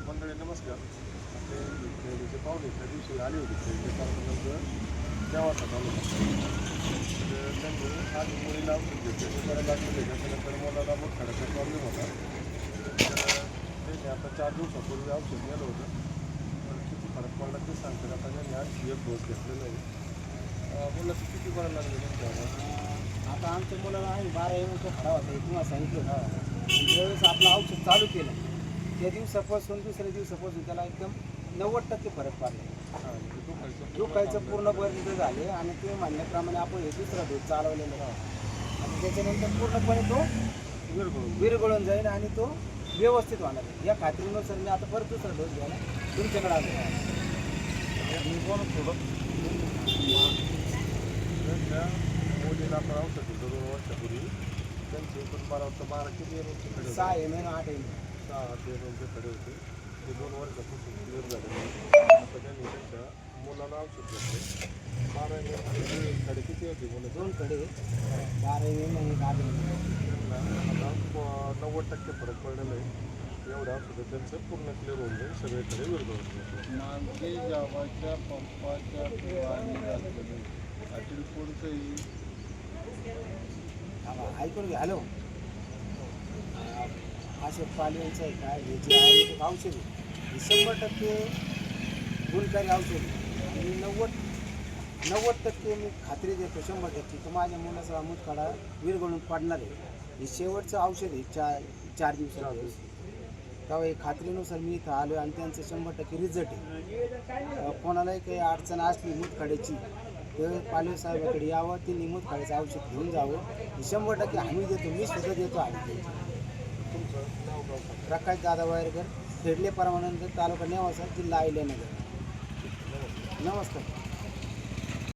मंडळी नमस्कार. आपले खेळीचे पाहुणे त्या दिवशी आले होते खेळीचे पाहुण्यानंतर देवाचा तालुका तर त्यांनी आज मुलीला औषध घेतले करायला लागले. त्याच्यानंतर मुलाला मग खड्याचा प्रॉब्लेम होता. तर त्यांनी आता 4 दिवसापूर्वी औषध नेलं होतं. तर किती फरक पडला ते सांगतात. आता त्यांनी आणखी एक डोस घेतलेला आहे. मुलाचं किती बरं लागलं त्यांच्या आता आमच्या मुलाला आम्ही 12 एमचा खडा होता किंवा सांगितलं ज्यावेळेस आपलं औषध चालू केलं त्या दिवसापासून दुसऱ्या दिवसापासून त्याला एकदम 90% फरक पडला. दुखायचं पूर्ण बंद झाले आणि तुम्ही म्हणल्याप्रमाणे आपण हे दुसरा डोस चालवलेला आहोत आणि त्याच्यानंतर पूर्णपणे तो विरघळून जाईल आणि तो व्यवस्थित होणार आहे. या खात्रीनुसार मी आता परत दुसरा डोस घ्यायला तुमच्याकडे आलो. मी पण थोडं त्यांच्या मुलीला आपण औषध होतं 2 वर्षापूर्वी. त्यांचे पण 12 किती एमचे खडे 6 MM 8 MM 6 एमचे खडे होते. ते 2 वर्षापासून क्लिअर झाले. आता त्यांनी त्यांच्या मुलाला औषध घेतले. 12 एमचे खडे किती होते मुलं 2 कडे 12 MM आणि 8 MM. त्यांना आता 90% फरक पडलेला आहे. एवढ्या औषधं त्यांचं पूर्ण क्लिअर होऊन जाईल. सगळीकडे विरघळून मागे जावाच्या पंपाच्या अटील कोणतंही ऐकून घ्या. हॅलो असे पालव्यांचं आहे काय हे जे आयुर्वेदिक औषध आहे हे 100% गुणकारी औषध आहे आणि 90% मी खात्री देतो 100% की माझ्या मुलाचा मूतखडा विरघळून पडणार आहे. हे शेवटचं औषध आहे 4 दिवसात. तेव्हा हे खात्रीनुसार मी इथं आलो आणि त्यांचं 100% रिझल्ट आहे. कोणालाही काही अडचण असली मूतखड्याची तर पालवे साहेबाकडे यावं. ते मूतखड्याचं औषध घेऊन जावं. हे 100% हमी देतो. मी सुद्धा देतो आणि प्रकाश दादा वायरकर खेडले परमानंद तालुका नेवासा जिल्हा अहिल्यानगर. नमस्कार.